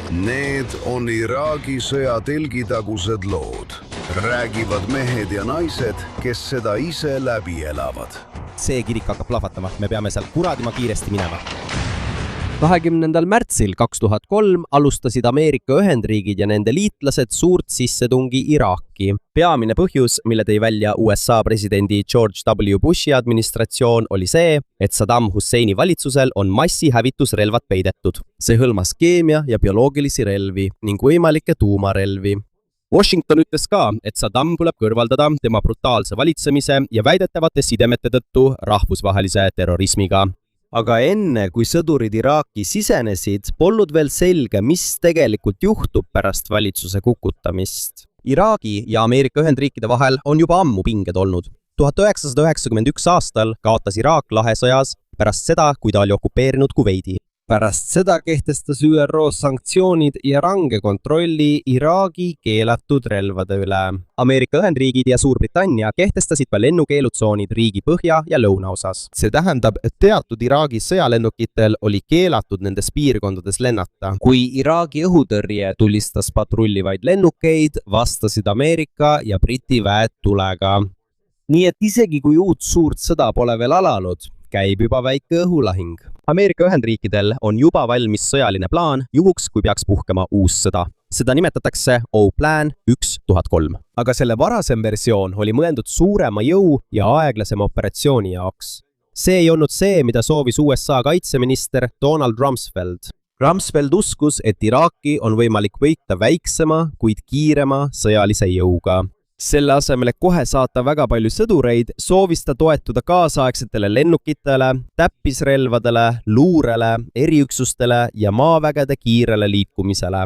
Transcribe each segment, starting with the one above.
Need on Iraagi sõja telgitagused lood. Räägivad mehed ja naised, kes seda ise läbi elavad. See kirik hakkab plahvatama, me peame seal kuradima kiiresti minema. 20. märtsil 2003 alustasid Ameerika Ühendriigid ja nende liitlased suurt sissetungi Iraaki. Peamine põhjus, mille tõi välja USA presidendi George W. Bushi administratsioon, oli see, et Saddam Husseini valitsusel on massihävitusrelvad peidetud. See hõlmas keemia ja bioloogilisi relvi ning võimalikke tuumarelvi. Washington ütles ka, et Saddam tuleb kõrvaldada tema brutaalse valitsemise ja väidetavate sidemete tõttu rahvusvahelise terrorismiga. Aga enne, kui sõdurid Iraaki sisenesid, polnud veel selge, mis tegelikult juhtub pärast valitsuse kukutamist. Iraagi ja Ameerika Ühendriikide vahel on juba ammu pinged olnud. 1991 aastal kaotas Iraak lahesõjas pärast seda, kui ta oli okupeerinud Kuveidi. Pärast seda kehtestas ÜRO sanktsioonid ja range kontrolli Iraagi keelatud relvade üle. Ameerika Ühendriigid ja Suurbritannia kehtestasid ka lennukeelutsoonid riigi põhja ja lõunaosas. See tähendab, et teatud Iraagi sõjalennukitel oli keelatud nendes piirkondades lennata. Kui Iraagi õhutõrje tulistas patrullivaid lennukeid, vastasid Ameerika ja Briti väed tulega. Nii et isegi kui uut suurt sõda pole veel alanud, käib juba väike õhulahing. Ameerika Ühendriikidel on juba valmis sõjaline plaan juhuks, kui peaks puhkema uus sõda. Seda nimetatakse O-Plan 1003. Aga selle varasem versioon oli mõeldud suurema jõu ja aeglasema operatsiooni jaoks. See ei olnud see, mida soovis USA kaitseminister Donald Rumsfeld. Rumsfeld uskus, et Iraaki on võimalik võita väiksema, kuid kiirema sõjalise jõuga. Selle asemel, et kohe saata väga palju sõdureid, soovis ta toetuda kaasaegsetele lennukitele, täppisrelvadele, luurele, eriüksustele ja maavägede kiirele liikumisele.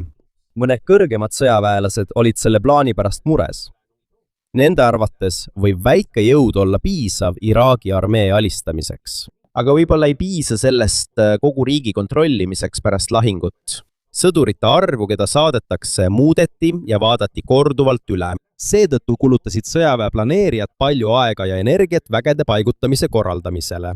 Mõned kõrgemad sõjaväelased olid selle plaani pärast mures. Nende arvates võib väike jõud olla piisav Iraagi armee alistamiseks. Aga võib-olla ei piisa sellest kogu riigi kontrollimiseks pärast lahingut. Sõdurite arvu, keda saadetakse, muudeti ja vaadati korduvalt üle. Seetõttu kulutasid sõjaväe planeerijad palju aega ja energiat vägede paigutamise korraldamisele.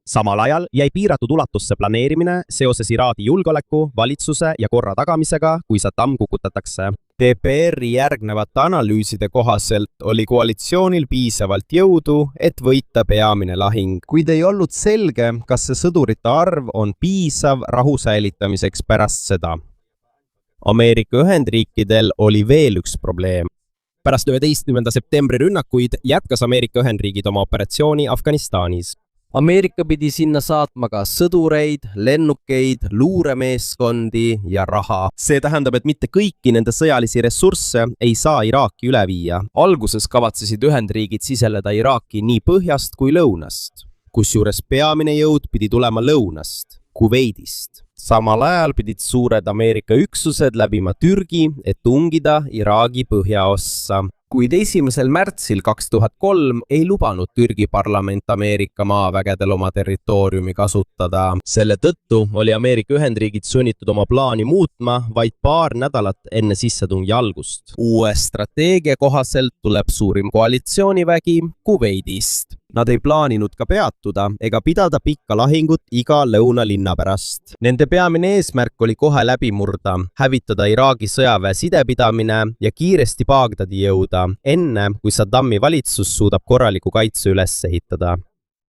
Samal ajal jäi piiratud ulatusse planeerimine seoses Iraagi julgeoleku, valitsuse ja korra tagamisega, kui Saddam kukutatakse. PPR-i järgnevate analüüside kohaselt oli koalitsioonil piisavalt jõudu, et võita peamine lahing, kuid ei olnud selge, kas see sõdurite arv on piisav rahu säilitamiseks pärast seda. Ameerika Ühendriikidel oli veel üks probleem. Pärast 11. septembri rünnakuid jätkas Ameerika Ühendriigid oma operatsiooni Afganistanis. Ameerika pidi sinna saatma ka sõdureid, lennukeid, luuremeeskondi ja raha. See tähendab, et mitte kõiki nende sõjalisi ressursse ei saa Iraaki üle viia. Alguses kavatsesid Ühendriigid siseleda Iraaki nii põhjast kui lõunast, kusjuures peamine jõud pidi tulema lõunast, Kuveidist. Samal ajal pidid suured Ameerika üksused läbima Türgi, et tungida Iraagi põhjaossa. Kuid 1. märtsil 2003 ei lubanud Türgi parlament Ameerika maavägedel oma territooriumi kasutada. Selle tõttu oli Ameerika Ühendriigid sunnitud oma plaani muutma vaid paar nädalat enne sissetungi algust. Uue strateegia kohaselt tuleb suurim koalitsioonivägi Kuveidist. Nad ei plaaninud ka peatuda ega pidada pikka lahingut iga lõunalinna pärast. Nende peamine eesmärk oli kohe läbi murda, hävitada Iraagi sõjaväe sidepidamine ja kiiresti Bagdadi jõuda, enne kui Saddami valitsus suudab korraliku kaitse üles ehitada.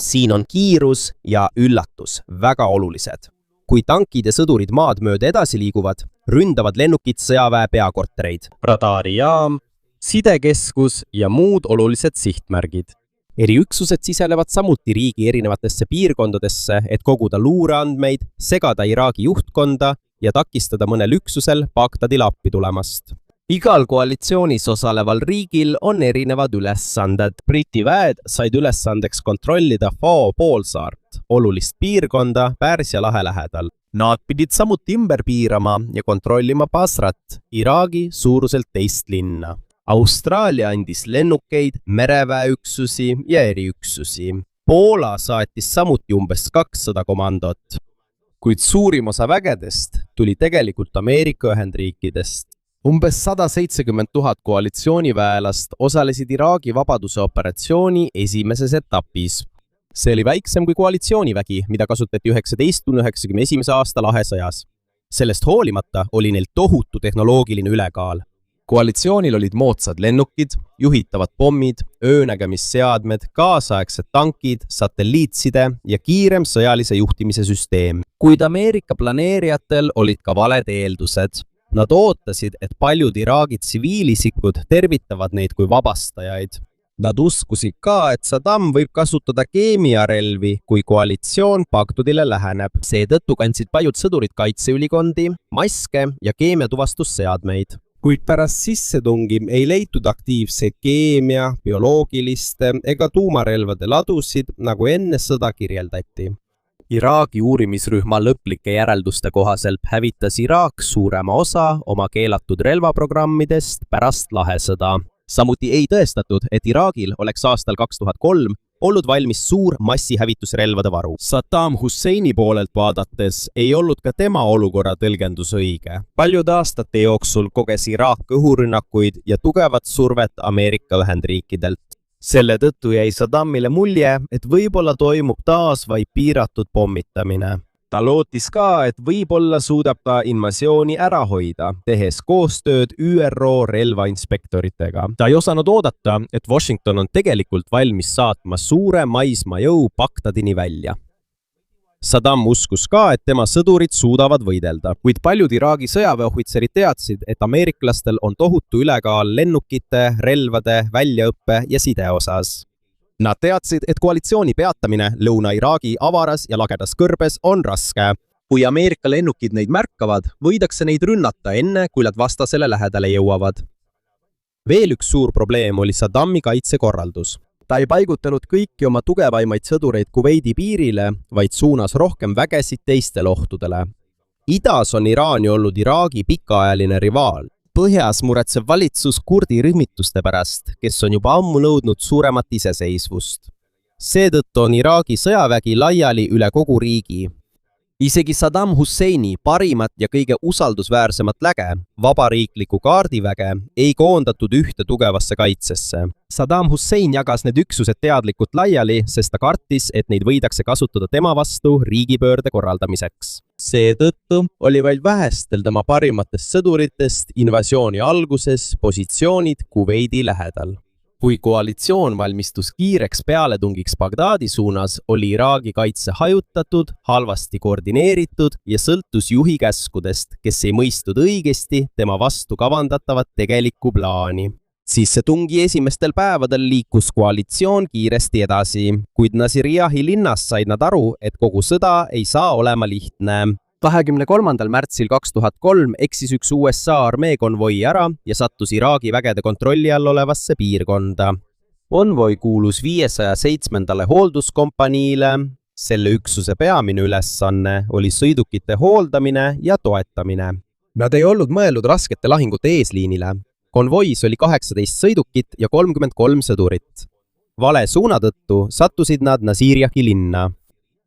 Siin on kiirus ja üllatus väga olulised. Kui tankid ja sõdurid maad mööda edasi liiguvad, ründavad lennukid sõjaväe peakortereid, radaarijaam, sidekeskus ja muud olulised sihtmärgid. Eriüksused siselevad samuti riigi erinevatesse piirkondadesse, et koguda luureandmeid, segada Iraagi juhtkonda ja takistada mõnel üksusel Bagdadile appi tulemast. Igal koalitsioonis osaleval riigil on erinevad ülesanded. Briti väed said ülesandeks kontrollida Fao poolsaart, olulist piirkonda Pärsia lahe lähedal. Nad pidid samuti ümber piirama ja kontrollima Basrat, Iraagi suuruselt teist linna. Austraalia andis lennukeid, mereväeüksusi ja eriüksusi. Poola saatis samuti umbes 200 komandot. Kuid suurim osa vägedest tuli tegelikult Ameerika Ühendriikidest. Umbes 170 000 koalitsiooniväelast osalesid Iraagi vabaduse operatsiooni esimeses etapis. See oli väiksem kui koalitsioonivägi, mida kasutati 1991. aasta lahesõjas. Sellest hoolimata oli neil tohutu tehnoloogiline ülekaal. Koalitsioonil olid moodsad lennukid, juhitavad pommid, öönägemisseadmed, kaasaegsed tankid, satelliitside ja kiirem sõjalise juhtimise süsteem. Kuid Ameerika planeerijatel olid ka valed eeldused. Nad ootasid, et paljud Iraagi tsiviilisikud tervitavad neid kui vabastajaid. Nad uskusid ka, et Saddam võib kasutada keemiarelvi, kui koalitsioon Bagdadile läheneb. Seetõttu kandsid paljud sõdurid kaitseülikondi, maske ja keemiatuvastusseadmeid. Kuid pärast sissetungi ei leitud aktiivse keemia, bioloogiliste ega tuumarelvade ladusid, nagu enne sõda kirjeldati. Iraagi uurimisrühma lõplike järelduste kohaselt hävitas Iraak suurema osa oma keelatud relvaprogrammidest pärast lahesõda. Samuti ei tõestatud, et Iraagil oleks aastal 2003 olnud valmis suur massihävitusrelvade varu. Saddam Husseini poolelt vaadates ei olnud ka tema olukorra tõlgendus õige. Paljude aastate jooksul koges Iraak õhurünnakuid ja tugevat survet Ameerika Ühendriikidelt. Selle tõttu jäi Saddamile mulje, et võib-olla toimub taas vaid piiratud pommitamine. Ta lootis ka, et võib-olla suudab ta invasiooni ära hoida, tehes koostööd ÜRO relvainspektoritega. Ta ei osanud oodata, et Washington on tegelikult valmis saatma suure maismaajõu Bagdadini välja. Saddam uskus ka, et tema sõdurid suudavad võidelda, kuid paljud Iraagi sõjaväeohvitserid teadsid, et ameeriklastel on tohutu ülekaal lennukite, relvade, väljaõppe ja side osas. Nad teadsid, et koalitsiooni peatamine Lõuna-Iraagi avaras ja lagedas kõrbes on raske. Kui Ameerika lennukid neid märkavad, võidakse neid rünnata enne, kui nad vastasele lähedale jõuavad. Veel üks suur probleem oli Saddami kaitsekorraldus. Ta ei paigutanud kõiki oma tugevaimaid sõdureid Kuveidi piirile, vaid suunas rohkem vägesid teistele ohtudele. Idas on Iraani olnud Iraagi pikaajaline rivaal. Põhjas muretseb valitsus kurdi rühmituste pärast, kes on juba ammu nõudnud suuremat iseseisvust. Seetõttu on Iraagi sõjavägi laiali üle kogu riigi. Isegi Saddam Husseini parimat ja kõige usaldusväärsemat läge, vabariikliku kaardiväge, ei koondatud ühte tugevasse kaitsesse. Saddam Hussein jagas need üksused teadlikult laiali, sest ta kartis, et neid võidakse kasutada tema vastu riigipöörde korraldamiseks. Seetõttu oli vaid vähestel tema parimatest sõduritest invasiooni alguses positsioonid Kuveidi lähedal. Kui koalitsioon valmistus kiireks pealetungiks Bagdadi suunas, oli Iraagi kaitse hajutatud, halvasti koordineeritud ja sõltus juhi käskudest, kes ei mõistnud õigesti tema vastu kavandatavat tegelikku plaani. Sissetungi esimestel päevadel liikus koalitsioon kiiresti edasi, kuid Nasiriyahi linnas said nad aru, et kogu sõda ei saa olema lihtne. 23. märtsil 2003 eksis üks USA armee konvoi ära ja sattus Iraagi vägede kontrolli all olevasse piirkonda. Konvoi kuulus 507. hoolduskompaniile. Selle üksuse peamine ülesanne oli sõidukite hooldamine ja toetamine. Nad ei olnud mõelnud raskete lahingute eesliinile. Konvois oli 18 sõidukit ja 33 sõdurit. Vale suuna tõttu sattusid nad Nasiriyahi linna.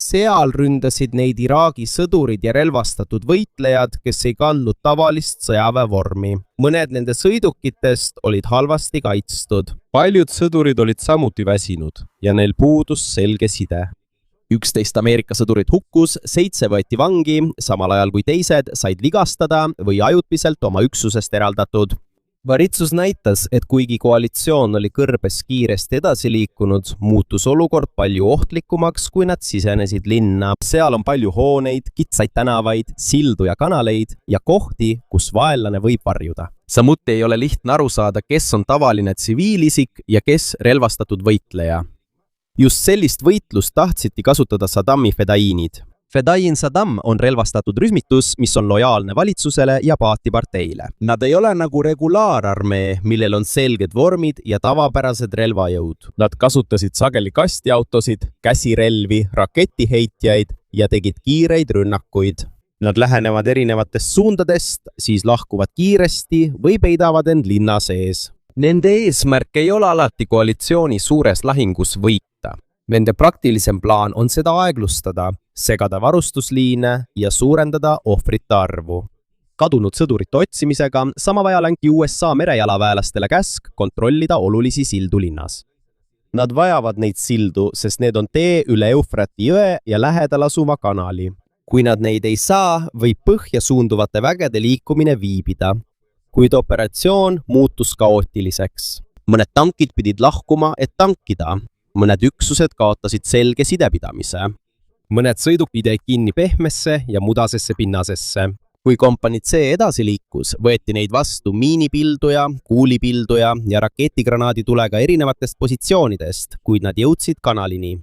Seal ründasid neid Iraagi sõdurid ja relvastatud võitlejad, kes ei kandnud tavalist sõjaväevormi. Mõned nende sõidukitest olid halvasti kaitstud. Paljud sõdurid olid samuti väsinud ja neil puudus selge side. 11 Ameerika sõdurit hukkus, 7 võeti vangi, samal ajal kui teised said vigastada või ajutiselt oma üksusest eraldatud. Valitsus näitas, et kuigi koalitsioon oli kõrbes kiiresti edasi liikunud, muutus olukord palju ohtlikumaks, kui nad sisenesid linna. Seal on palju hooneid, kitsaid tänavaid, sildu ja kanaleid ja kohti, kus vaenlane võib varjuda. Samuti ei ole lihtne aru saada, kes on tavaline tsiviilisik ja kes relvastatud võitleja. Just sellist võitlust tahtsiti kasutada Saddami fedaiinid. Fedain Saddam on relvastatud rühmitus, mis on lojaalne valitsusele ja Baathi parteile. Nad ei ole nagu regulaararmee, millel on selged vormid ja tavapärased relvajõud. Nad kasutasid sageli kastiautosid, käsirelvi, raketiheitjaid ja tegid kiireid rünnakuid. Nad lähenevad erinevatest suundadest, siis lahkuvad kiiresti või peidavad end linna sees. Nende eesmärk ei ole alati koalitsiooni suures lahingus võita. Nende praktilisem plaan on seda aeglustada, segada varustusliine ja suurendada ohvrite arvu. Kadunud sõdurite otsimisega samal ajal anti USA merejalaväelastele käsk kontrollida olulisi sildu linnas. Nad vajavad neid sildu, sest need on tee üle Eufrati jõe ja lähedal asuva kanali. kui nad neid ei saa, võib põhja suunduvate vägede liikumine viibida. Kuid operatsioon muutus kaootiliseks. Mõned tankid pidid lahkuma, et tankida. Mõned üksused kaotasid selge sidepidamise. Mõned sõidukid jäid kinni pehmesse ja mudasesse pinnasesse. Kui kompanii C edasi liikus, võeti neid vastu miinipilduja, kuulipilduja ja raketigranaaditulega erinevatest positsioonidest, kuid nad jõudsid kanalini.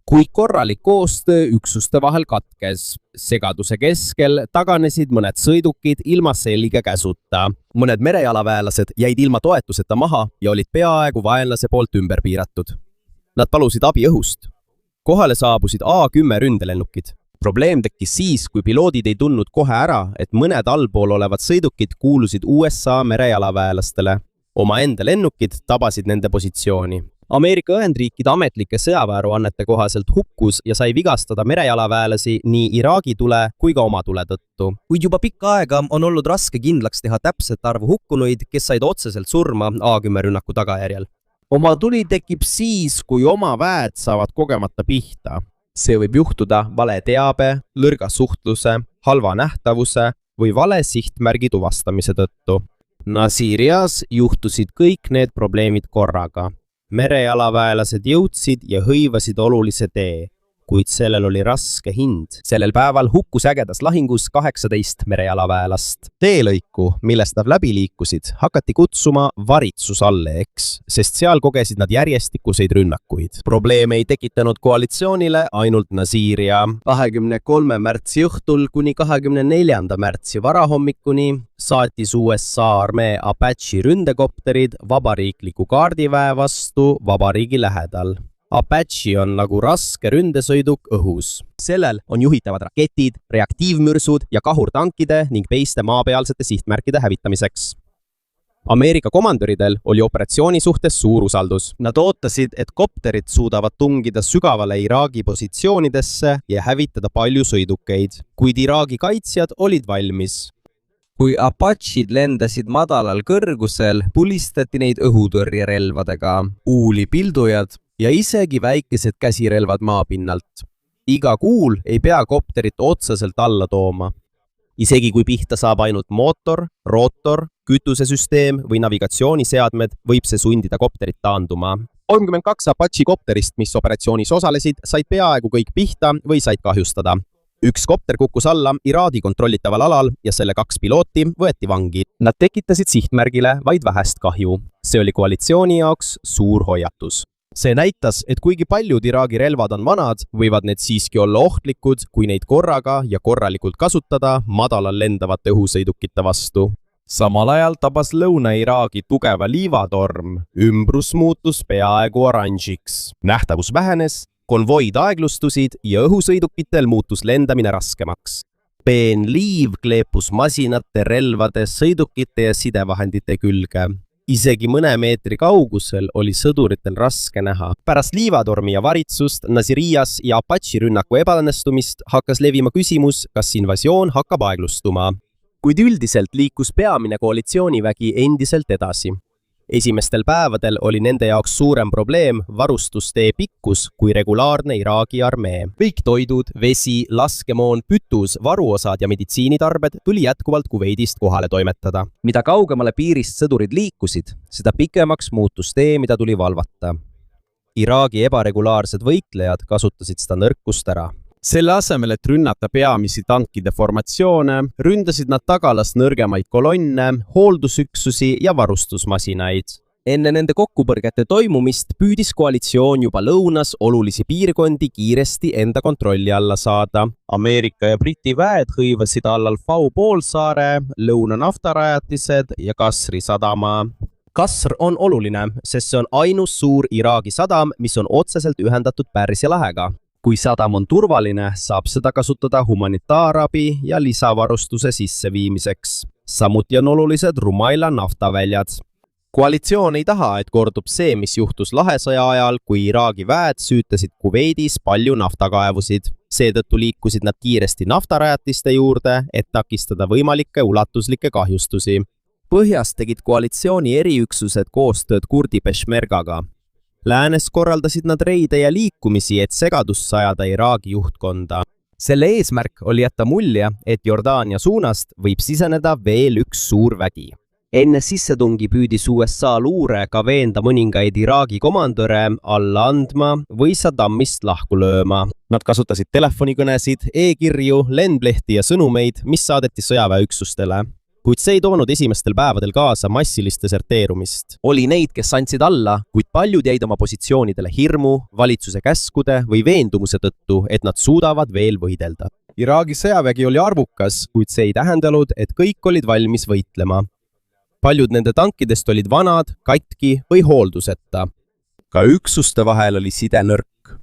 Kuid korralik koostöö üksuste vahel katkes. Segaduse keskel taganesid mõned sõidukid ilma selge käsuta. Mõned merejalaväelased jäid ilma toetuseta maha ja olid peaaegu vaenlase poolt ümber piiratud. Nad palusid abi õhust. Kohale saabusid A-10 ründelennukid. Probleem tekkis siis, kui piloodid ei tundnud kohe ära, et mõned allpool olevad sõidukid kuulusid USA merejalaväelastele. Omaenda lennukid tabasid nende positsiooni. Ameerika Ühendriikide ametlike sõjaväearuannete kohaselt hukkus ja sai vigastada merejalaväelasi nii Iraagi tule kui ka oma tule tõttu. Kuid juba pikka aega on olnud raske kindlaks teha täpset arvu hukkunuid, kes said otseselt surma A-10 rünnaku tagajärjel. Oma tuli tekib siis, kui oma väed saavad kogemata pihta. See võib juhtuda vale teabe, lõrga suhtluse, halva nähtavuse või vale sihtmärgi tuvastamise tõttu. Nasirias juhtusid kõik need probleemid korraga. Merejalaväelased jõudsid ja hõivasid olulise tee, kuid sellel oli raske hind. Sellel päeval hukkus ägedas lahingus 18 merejalaväelast. Teelõiku, millest nad läbi liikusid, hakati kutsuma varitsusalleeks, sest seal kogesid nad järjestikuseid rünnakuid. Probleeme ei tekitanud koalitsioonile ainult Nasiria. 23. märtsi õhtul kuni 24. märtsi varahommikuni saatis USA armee Apache ründekopterid vabariikliku kaardiväe vastu vabariigi lähedal. Apache on nagu raske ründesõiduk õhus. Sellel on juhitavad raketid, reaktiivmürsud ja kahurtankide ning teiste maapealsete sihtmärkide hävitamiseks. Ameerika komandöridel oli operatsiooni suhtes suur usaldus. Nad ootasid, et kopterid suudavad tungida sügavale Iraagi positsioonidesse ja hävitada palju sõidukeid, kuid Iraagi kaitsjad olid valmis. Kui Apachid lendasid madalal kõrgusel, pulistati neid õhutõrjerelvadega, uulipildujad ja isegi väikesed käsirelvad maapinnalt. Iga kuul ei pea kopterit otseselt alla tooma. Isegi kui pihta saab ainult mootor, rootor, kütusesüsteem või navigatsiooniseadmed, võib see sundida kopterit taanduma. 32 Apache kopterist, mis operatsioonis osalesid, said peaaegu kõik pihta või said kahjustada. Üks kopter kukkus alla Iraagi kontrollitaval alal ja selle 2 pilooti võeti vangi. Nad tekitasid sihtmärgile vaid vähest kahju. See oli koalitsiooni jaoks suur hoiatus. See näitas, et kuigi paljud Iraagi relvad on vanad, võivad need siiski olla ohtlikud, kui neid korraga ja korralikult kasutada madalal lendavate õhusõidukite vastu. Samal ajal tabas Lõuna-Iraagi tugeva liivatorm. Ümbrus muutus peaaegu oranžiks. Nähtavus vähenes, konvoid aeglustusid ja õhusõidukitel muutus lendamine raskemaks. Peen liiv kleepus masinate, relvade, sõidukite ja sidevahendite külge. Isegi mõne meetri kaugusel oli sõduritel raske näha. Pärast liivatormi ja varitsust, Nasirias ja Apache rünnaku ebaõnnestumist hakkas levima küsimus, kas invasioon hakkab aeglustuma. Kuid üldiselt liikus peamine koalitsioonivägi endiselt edasi. Esimestel päevadel oli nende jaoks suurem probleem varustustee pikkus kui regulaarne Iraagi armee. Kõik toidud, vesi, laskemoon, kütus, varuosad ja meditsiinitarbed tuli jätkuvalt Kuveidist kohale toimetada. Mida kaugemale piirist sõdurid liikusid, seda pikemaks muutus tee, mida tuli valvata. Iraagi ebaregulaarsed võitlejad kasutasid seda nõrkust ära. Selle asemel, et rünnata peamisi tankide formatsioone, ründasid nad tagalas nõrgemaid kolonne, hooldusüksusi ja varustusmasinaid. Enne nende kokkupõrgete toimumist püüdis koalitsioon juba lõunas olulisi piirkondi kiiresti enda kontrolli alla saada. Ameerika ja Briti väed hõivasid allal Fau poolsaare, lõuna naftarajatised ja Kasri sadama. Kasr on oluline, sest see on ainus suur Iraagi sadam, mis on otseselt ühendatud Pärsia lahega. Kui sadam on turvaline, saab seda kasutada humanitaarabi ja lisavarustuse sisseviimiseks. Samuti on olulised Rumaila naftaväljad. Koalitsioon ei taha, et kordub see, mis juhtus lahesõja ajal, kui Iraagi väed süütasid Kuveidis palju naftakaevusid. Seetõttu liikusid nad kiiresti naftarajatiste juurde, et takistada võimalikke ulatuslikke kahjustusi. Põhjas tegid koalitsiooni eriüksused koostööd kurdi Peshmergaga. Läänes korraldasid nad reide ja liikumisi, et segadust sajada Iraagi juhtkonda. Selle eesmärk oli jätta mulje, et Jordaania suunast võib siseneda veel üks suur vägi. Enne sissetungi püüdis USA luure ka veenda mõningaid Iraagi komandöre alla andma või Saddamist lahku lööma. Nad kasutasid telefonikõnesid, e-kirju, lendlehti ja sõnumeid, mis saadeti sõjaväeüksustele. Kuid see ei toonud esimestel päevadel kaasa massilist deserteerumist. Oli neid, kes andsid alla, kuid paljud jäid oma positsioonidele hirmu, valitsuse käskude või veendumuse tõttu, et nad suudavad veel võidelda. Iraagi sõjavägi oli arvukas, kuid see ei tähendanud, et kõik olid valmis võitlema. Paljud nende tankidest olid vanad, katki või hoolduseta. Ka üksuste vahel oli side nõrk.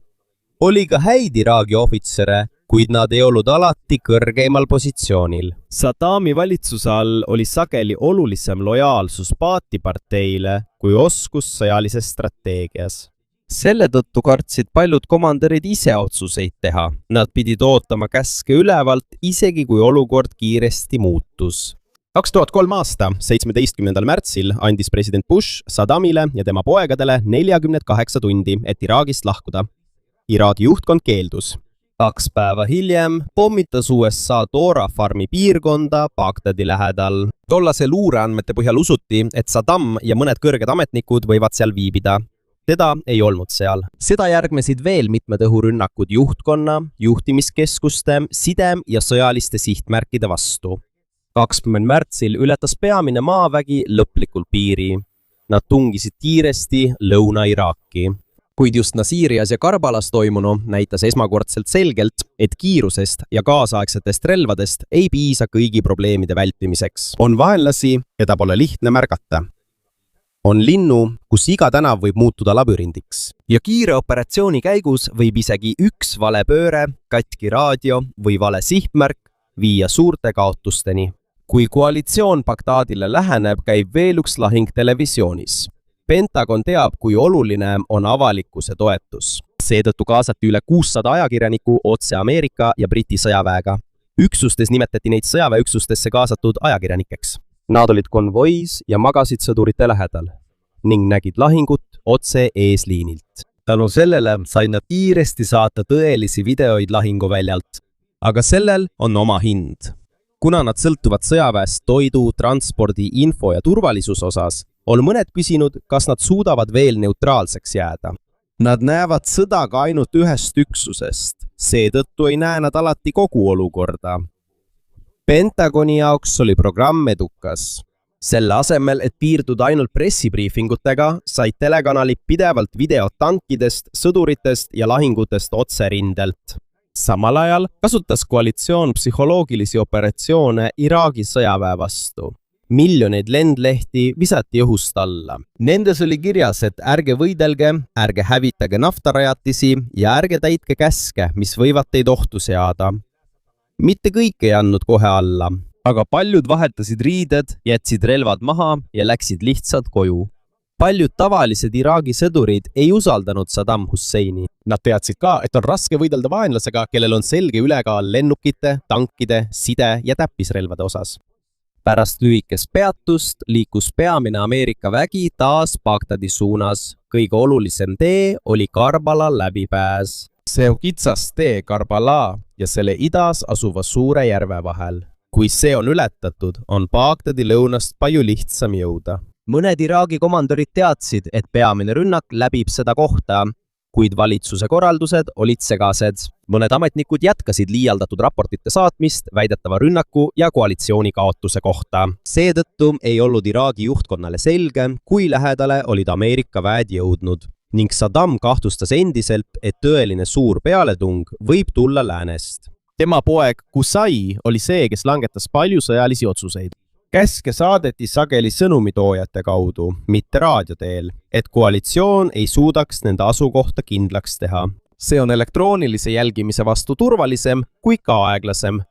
Oli ka häid Iraagi ohvitsere, kuid nad ei olnud alati kõrgeimal positsioonil. Saddami valitsuse all oli sageli olulisem lojaalsus Baati-parteile kui oskus sõjalises strateegias. Selle tõttu kartsid paljud komandörid ise otsuseid teha. Nad pidid ootama käske ülevalt, isegi kui olukord kiiresti muutus. 2003 aasta 17. märtsil andis president Bush Saddamile ja tema poegadele 48 tundi, et Iraagist lahkuda. Iraagi juhtkond keeldus. 2 päeva hiljem pommitas USA Dora farmi piirkonda Bagdadi lähedal. Tollase luureandmete põhjal usuti, et Saddam ja mõned kõrged ametnikud võivad seal viibida. Teda ei olnud seal. Seda järgnesid veel mitmed õhurünnakud juhtkonna, juhtimiskeskuste, sidem ja sõjaliste sihtmärkide vastu. 20. märtsil ületas peamine maavägi lõplikult piiri. Nad tungisid kiiresti Lõuna-Iraaki. Kuid just Nasirias ja Karbalas toimunu näitas esmakordselt selgelt, et kiirusest ja kaasaegsetest relvadest ei piisa kõigi probleemide vältimiseks. On vaenlasi, keda pole lihtne märgata. On linnu, kus iga tänav võib muutuda labürindiks. Ja kiire operatsiooni käigus võib isegi üks vale pööre, katki raadio või vale sihtmärk viia suurte kaotusteni. Kui koalitsioon Bagdadile läheneb, käib veel üks lahing televisioonis. Pentagon teab, kui oluline on avalikkuse toetus. Seetõttu kaasati üle 600 ajakirjaniku otse Ameerika ja Briti sõjaväega. Üksustes nimetati neid sõjaväeüksustesse kaasatud ajakirjanikeks. Nad olid konvois ja magasid sõdurite lähedal ning nägid lahingut otse eesliinilt. Tänu sellele said nad kiiresti saata tõelisi videoid lahinguväljalt. Aga sellel on oma hind. Kuna nad sõltuvad sõjaväest toidu, transpordi, info ja turvalisuse osas, on mõned küsinud, kas nad suudavad veel neutraalseks jääda. Nad näevad sõda ka ainult ühest üksusest, seetõttu ei näe nad alati kogu olukorda. Pentagoni jaoks oli programm edukas. Selle asemel, et piirduda ainult pressibriifingutega, said telekanalid pidevalt videot tankidest, sõduritest ja lahingutest otserindelt. Samal ajal kasutas koalitsioon psühholoogilisi operatsioone Iraagi sõjaväe vastu. Miljoneid lendlehti visati õhust alla. Nendes oli kirjas, et ärge võidelge, ärge hävitage naftarajatisi ja ärge täitke käske, mis võivad teid ohtu seada. Mitte kõik ei andnud kohe alla, aga paljud vahetasid riided, jätsid relvad maha ja läksid lihtsalt koju. Paljud tavalised Iraagi sõdurid ei usaldanud Saddam Husseini. Nad teadsid ka, et on raske võidelda vaenlasega, kellel on selge ülekaal lennukite, tankide, side ja täppisrelvade osas. Pärast lühikest peatust liikus peamine Ameerika vägi taas Bagdadi suunas. Kõige olulisem tee oli Karbala läbipääs. See on kitsas tee Karbala ja selle idas asuva suure järve vahel. Kui see on ületatud, on Bagdadi lõunast palju lihtsam jõuda. Mõned Iraagi komandörid teadsid, et peamine rünnak läbib seda kohta, kuid valitsuse korraldused olid segased. Mõned ametnikud jätkasid liialdatud raportite saatmist väidetava rünnaku ja koalitsiooni kaotuse kohta. Seetõttu ei olnud Iraagi juhtkonnale selge, kui lähedale olid Ameerika väed jõudnud. Ning Saddam kahtlustas endiselt, et tõeline suur pealetung võib tulla läänest. Tema poeg Qusay oli see, kes langetas palju sõjalisi otsuseid. Käske saadeti sageli sõnumitoojate kaudu, mitte raadioteel, et koalitsioon ei suudaks nende asukohta kindlaks teha. See on elektroonilise jälgimise vastu turvalisem kui ka aeglasem.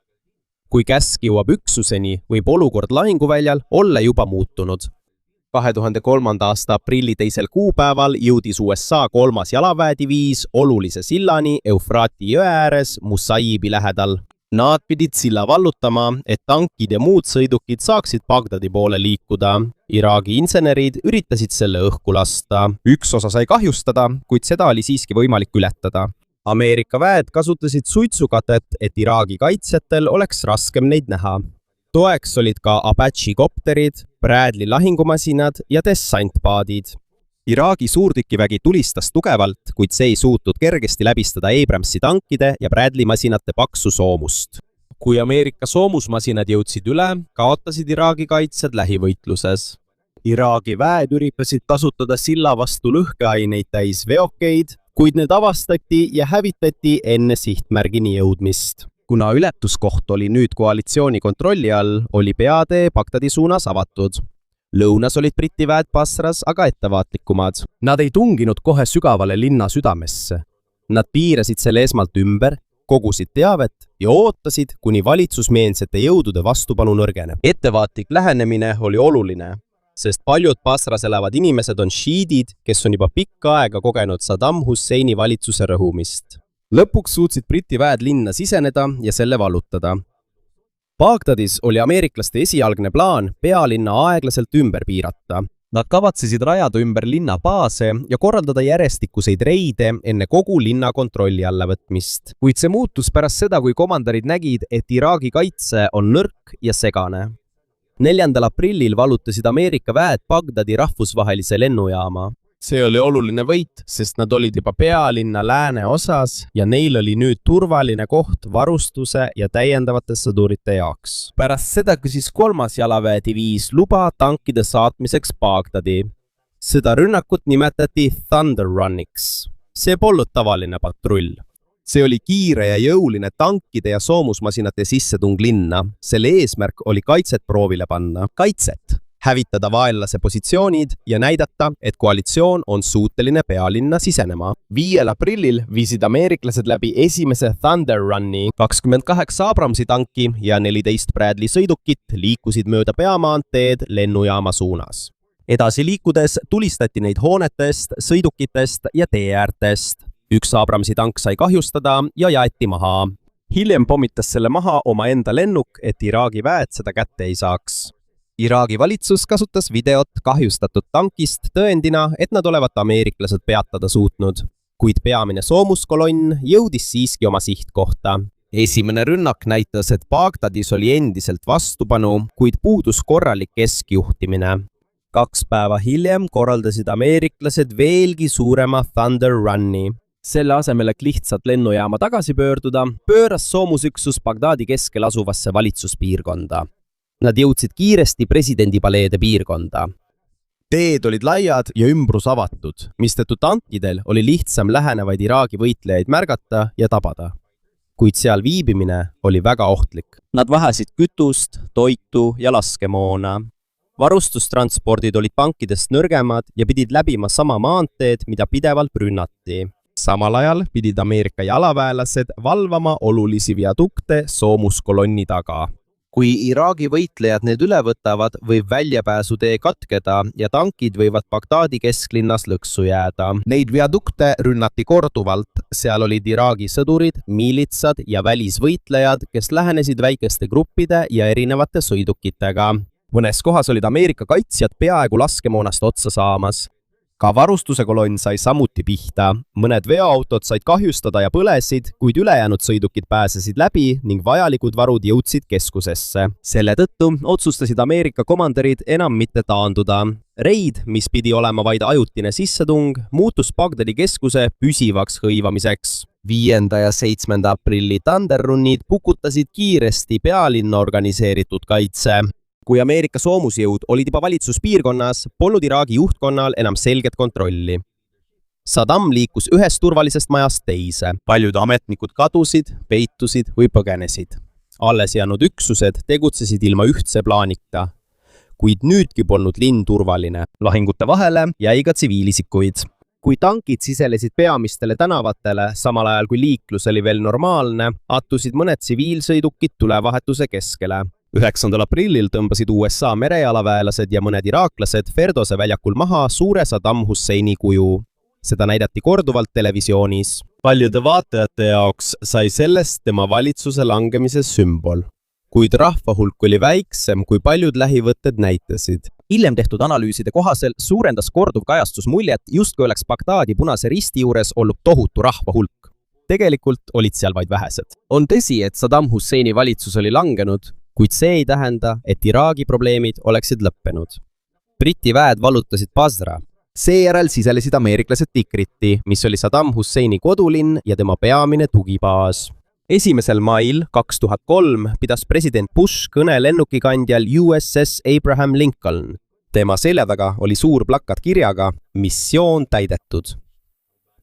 Kui käsk jõuab üksuseni, võib olukord lahinguväljal olla juba muutunud. 2003. aasta aprilli 2. kuupäeval jõudis USA 3. jalaväediviis olulise sillani Eufraati jõe ääres Musaibi lähedal. Nad pidid silla vallutama, et tankid ja muud sõidukid saaksid Bagdadi poole liikuda. Iraagi insenerid üritasid selle õhku lasta. Üks osa sai kahjustada, kuid seda oli siiski võimalik ületada. Ameerika väed kasutasid suitsukatet, et Iraagi kaitsjatel oleks raskem neid näha. Toeks olid ka Apache kopterid, Bradley lahingumasinad ja dessantpaadid. Iraagi suurtükivägi tulistas tugevalt, kuid see ei suutnud kergesti läbistada Abramsi tankide ja Bradley masinate paksu soomust. Kui Ameerika soomusmasinad jõudsid üle, kaotasid Iraagi kaitsjad lähivõitluses. Iraagi väed üritasid kasutada silla vastu lõhkeaineid täis veokeid, kuid need avastati ja hävitati enne sihtmärgini jõudmist. Kuna ületuskoht oli nüüd koalitsiooni kontrolli all, oli peatee Bagdadi suunas avatud. Lõunas olid Briti väed Basras aga ettevaatlikumad. Nad ei tunginud kohe sügavale linna südamesse. Nad piirasid selle esmalt ümber, kogusid teavet ja ootasid, kuni valitsusmeelsete jõudude vastupanu nõrgeneb. Ettevaatlik lähenemine oli oluline, sest paljud Basras elavad inimesed on šiidid, kes on juba pikka aega kogenud Saddam Husseini valitsuse rõhumist. Lõpuks suutsid Briti väed linna siseneda ja selle vallutada. Bagdadis oli ameeriklaste esialgne plaan pealinna aeglaselt ümber piirata. Nad kavatsesid rajada ümber linna baase ja korraldada järjestikuseid reide enne kogu linna kontrolli alla võtmist. Kuid see muutus pärast seda, kui komandarid nägid, et Iraagi kaitse on nõrk ja segane. 4. aprillil vallutasid Ameerika väed Bagdadi rahvusvahelise lennujaama. See oli oluline võit, sest nad olid juba pealinna lääne osas ja neil oli nüüd turvaline koht varustuse ja täiendavate sõdurite jaoks. Pärast seda küsis 3. jalaväediviis luba tankide saatmiseks Bagdadi. Seda rünnakut nimetati Thunder Runiks. See polnud tavaline patrull. See oli kiire ja jõuline tankide ja soomusmasinate sissetung linna. Selle eesmärk oli kaitset proovile panna. Kaitset! Hävitada vaenlase positsioonid ja näidata, et koalitsioon on suuteline pealinna sisenema. 5. aprillil viisid ameeriklased läbi esimese Thunder Runi. 28 Abramsi tanki ja 14 Bradley sõidukit liikusid mööda peamaanteed lennujaama suunas. Edasi liikudes tulistati neid hoonetest, sõidukitest ja teeäärtest. 1 Abramsi tank sai kahjustada ja jaeti maha. Hiljem pommitas selle maha omaenda lennuk, et Iraagi väed seda kätte ei saaks. Iraagi valitsus kasutas videot kahjustatud tankist tõendina, et nad olevat ameeriklased peatada suutnud, kuid peamine soomuskolonn jõudis siiski oma sihtkohta. Esimene rünnak näitas, et Bagdadis oli endiselt vastupanu, kuid puudus korralik keskjuhtimine. 2 päeva hiljem korraldasid ameeriklased veelgi suurema Thunder Runi. Selle asemel, et lihtsalt lennujaama tagasi pöörduda, pööras soomusüksus Bagdadi keskel asuvasse valitsuspiirkonda. Nad jõudsid kiiresti presidendipaleede piirkonda. Teed olid laiad ja ümbrus avatud, mistõttu tankidel oli lihtsam lähenevaid Iraagi võitlejaid märgata ja tabada. Kuid seal viibimine oli väga ohtlik. Nad vahesid kütust, toitu ja laskemoona. Varustustranspordid olid tankidest nõrgemad ja pidid läbima sama maanteed, mida pidevalt rünnati. Samal ajal pidid Ameerika jalaväelased valvama olulisi viadukte soomuskolonni taga. Kui Iraagi võitlejad need üle võtavad, võib väljapääsutee katkeda ja tankid võivad Bagdadi kesklinnas lõksu jääda. Neid viadukte rünnati korduvalt. Seal olid Iraagi sõdurid, miilitsad ja välisvõitlejad, kes lähenesid väikeste gruppide ja erinevate sõidukitega. Mõnes kohas olid Ameerika kaitsjad peaaegu laskemoonast otsa saamas. Ka varustuse kolonn sai samuti pihta. Mõned veoautod said kahjustada ja põlesid, kuid ülejäänud sõidukid pääsesid läbi ning vajalikud varud jõudsid keskusesse. Selle tõttu otsustasid Ameerika komandarid enam mitte taanduda. Reid, mis pidi olema vaid ajutine sissetung, muutus Bagdadi keskuse püsivaks hõivamiseks. 5. ja 7. aprilli Thunderrunnid pukutasid kiiresti pealinna organiseeritud kaitse. Kui Ameerika soomusjõud olid juba valitsuspiirkonnas, polnud Iraagi juhtkonnal enam selget kontrolli. Saddam liikus ühest turvalisest majast teise. Paljud ametnikud kadusid, peitusid või põgenesid. Alles jäänud üksused tegutsesid ilma ühtse plaanita. Kuid nüüdki polnud linn turvaline. Lahingute vahele jäi ka tsiviilisikuid. Kui tankid siselesid peamistele tänavatele, samal ajal kui liiklus oli veel normaalne, attusid mõned tsiviilsõidukid tulevahetuse keskele. 9. aprillil tõmbasid USA merejalaväelased ja mõned iraaklased Ferdose väljakul maha suure Saddam Husseini kuju. Seda näidati korduvalt televisioonis. Paljude vaatajate jaoks sai sellest tema valitsuse langemise sümbol. Kuid rahva hulk oli väiksem, kui paljud lähivõtted näitasid. Hiljem tehtud analüüside kohaselt suurendas korduv kajastus muljet, justkui oleks Bagdadi Punase Risti juures olnud tohutu rahva hulk. Tegelikult olid seal vaid vähesed. On tõsi, et Saddam Husseini valitsus oli langenud, kuid see ei tähenda, et Iraagi probleemid oleksid lõppenud. Briti väed vallutasid Basra. Seejärel siselesid ameeriklased Tikriti, mis oli Saddam Husseini kodulinn ja tema peamine tugibaas. 1. mail 2003 pidas president Bush kõne lennukikandjal USS Abraham Lincoln. Tema selja taga oli suur plakat kirjaga "Missioon täidetud".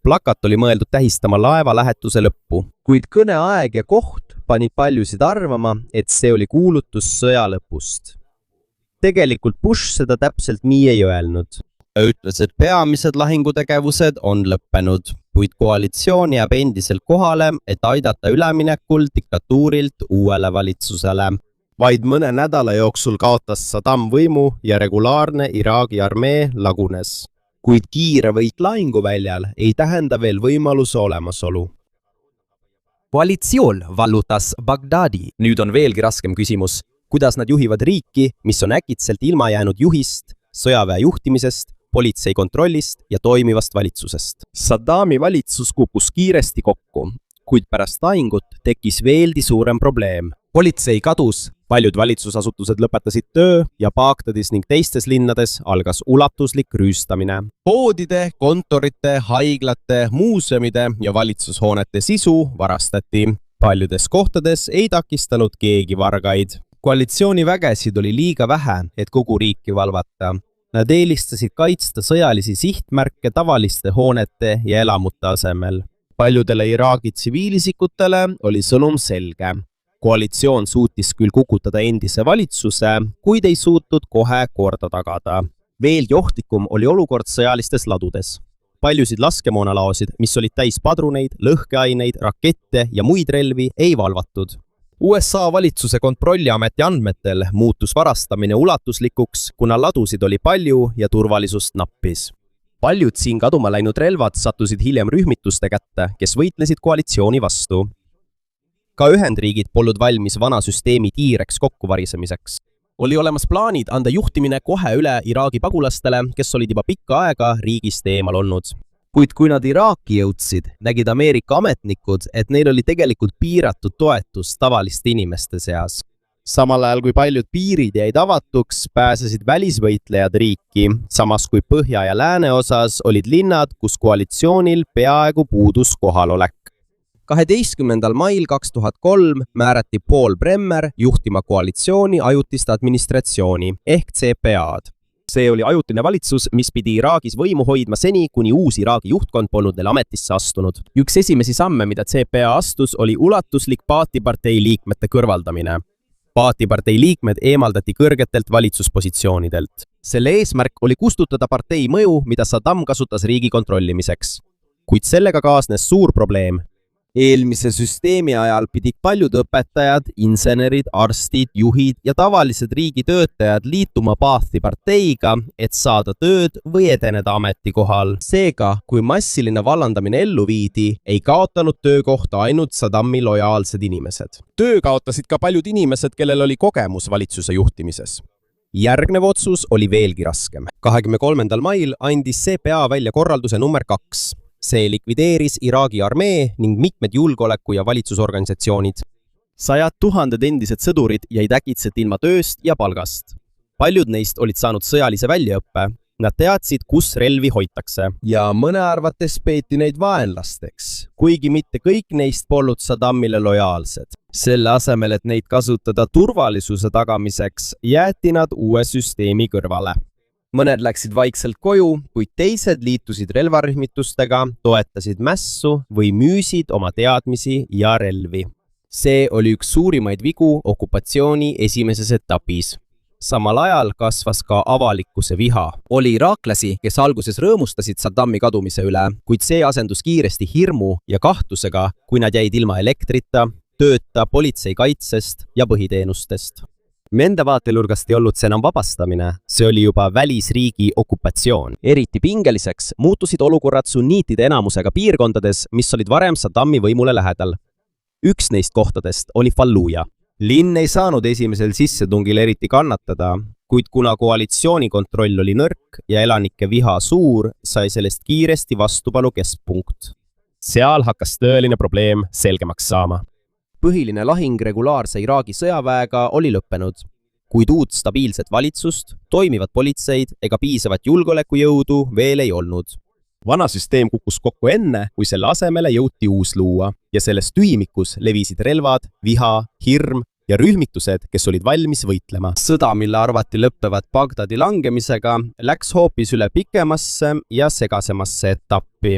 Plakat oli mõeldud tähistama laeva lähetuse lõppu, kuid kõneaeg ja koht pani paljusid arvama, et see oli kuulutus sõja lõpust. Tegelikult Bush seda täpselt nii ei öelnud. Ta ütles, et peamised lahingutegevused on lõppenud, kuid koalitsioon jääb endiselt kohale, et aidata üleminekul diktatuurilt uuele valitsusele. Vaid mõne nädala jooksul kaotas Saddam võimu ja regulaarne Iraagi armee lagunes. Kuid kiire võit lahinguväljal ei tähenda veel võimaluse olemasolu. Koalitsioon vallutas Bagdadi. Nüüd on veelgi raskem küsimus, kuidas nad juhivad riiki, mis on äkitselt ilma jäänud juhist, sõjaväe juhtimisest, politsei kontrollist ja toimivast valitsusest. Saddami valitsus kukkus kiiresti kokku, kuid pärast lahingut tekkis veelgi suurem probleem. Politsei kadus, paljud valitsusasutused lõpetasid töö ja Bagdadis ning teistes linnades algas ulatuslik rüüstamine. Poodide, kontorite, haiglate, muuseumide ja valitsushoonete sisu varastati. Paljudes kohtades ei takistanud keegi vargaid. Koalitsiooni vägesid oli liiga vähe, et kogu riiki valvata. Nad eelistasid kaitsta sõjalisi sihtmärke tavaliste hoonete ja elamute asemel. Paljudele Iraagi tsiviilisikutele oli sõnum selge. Koalitsioon suutis küll kukutada endise valitsuse, kuid ei suutnud kohe korda tagada. Veelgi ohtlikum oli olukord sõjalistes ladudes. Paljusid laskemoonalaosid, mis olid täis padruneid, lõhkeaineid, rakette ja muid relvi, ei valvatud. USA valitsuse kontrolliameti andmetel muutus varastamine ulatuslikuks, kuna ladusid oli palju ja turvalisust nappis. Paljud siin kaduma läinud relvad sattusid hiljem rühmituste kätte, kes võitlesid koalitsiooni vastu. Ka Ühendriigid polnud valmis vana süsteemi kiireks kokkuvarisemiseks. Oli olemas plaanid anda juhtimine kohe üle Iraagi pagulastele, kes olid juba pikka aega riigist eemal olnud. Kuid kui nad Iraaki jõudsid, nägid Ameerika ametnikud, et neil oli tegelikult piiratud toetus tavaliste inimeste seas. Samal ajal kui paljud piirid jäid avatuks, pääsesid välisvõitlejad riiki, samas kui põhja ja lääne osas olid linnad, kus koalitsioonil peaaegu puudus kohalolek. 12. mail 2003 määrati Paul Bremer juhtima koalitsiooni ajutist administratsiooni ehk CPA-d. See oli ajutine valitsus, mis pidi Iraagis võimu hoidma seni, kuni uus Iraagi juhtkond polnud neil ametisse astunud. Üks esimesi samme, mida CPA astus, oli ulatuslik Baathi-partei liikmete kõrvaldamine. Baathi-partei liikmed eemaldati kõrgetelt valitsuspositsioonidelt. Selle eesmärk oli kustutada partei mõju, mida Saddam kasutas riigi kontrollimiseks. Kuid sellega kaasnes suur probleem. Eelmise süsteemi ajal pidid paljud õpetajad, insenerid, arstid, juhid ja tavalised riigitöötajad liituma Baathi parteiga, et saada tööd või edeneda ametikohal. Seega, kui massiline vallandamine ellu viidi, ei kaotanud töökohta ainult Saddami lojaalsed inimesed. Töö kaotasid ka paljud inimesed, kellel oli kogemus valitsuse juhtimises. Järgnev otsus oli veelgi raskem. 23. mail andis CPA välja korralduse number 2. See likvideeris Iraagi armee ning mitmed julgeoleku- ja valitsusorganisatsioonid. 100 000 endised sõdurid jäid äkitselt ilma tööst ja palgast. Paljud neist olid saanud sõjalise väljaõppe. Nad teadsid, kus relvi hoitakse. Ja mõne arvates peeti neid vaenlasteks, kuigi mitte kõik neist polnud Saddamile lojaalsed. Selle asemel, et neid kasutada turvalisuse tagamiseks, jäeti nad uue süsteemi kõrvale. Mõned läksid vaikselt koju, kuid teised liitusid relvarühmitustega, toetasid mässu või müüsid oma teadmisi ja relvi. See oli üks suurimaid vigu okupatsiooni esimeses etapis. Samal ajal kasvas ka avalikkuse viha. Oli iraaklasi, kes alguses rõõmustasid Saddami kadumise üle, kuid see asendus kiiresti hirmu ja kahtlusega, kui nad jäid ilma elektrita, tööta, politsei kaitsest ja põhiteenustest. Nende vaatenurgast ei olnud see enam vabastamine, see oli juba välisriigi okupatsioon. Eriti pingeliseks muutusid olukorrad sunniitide enamusega piirkondades, mis olid varem Saddami võimule lähedal. Üks neist kohtadest oli Falluja. Linn ei saanud esimesel sissetungil eriti kannatada, kuid kuna koalitsiooni kontroll oli nõrk ja elanike viha suur, sai sellest kiiresti vastupanu keskpunkt. seal hakkas tõeline probleem selgemaks saama. Põhiline lahing regulaarse Iraagi sõjaväega oli lõppenud, kuid uut stabiilset valitsust, toimivat politseid ega piisavat julgeolekujõudu veel ei olnud. Vana süsteem kukkus kokku enne, kui selle asemele jõuti uus luua ja selles tühimikus levisid relvad, viha, hirm ja rühmitused, kes olid valmis võitlema. Sõda, mille arvati lõppevat Bagdadi langemisega, läks hoopis üle pikemasse ja segasemasse etappi.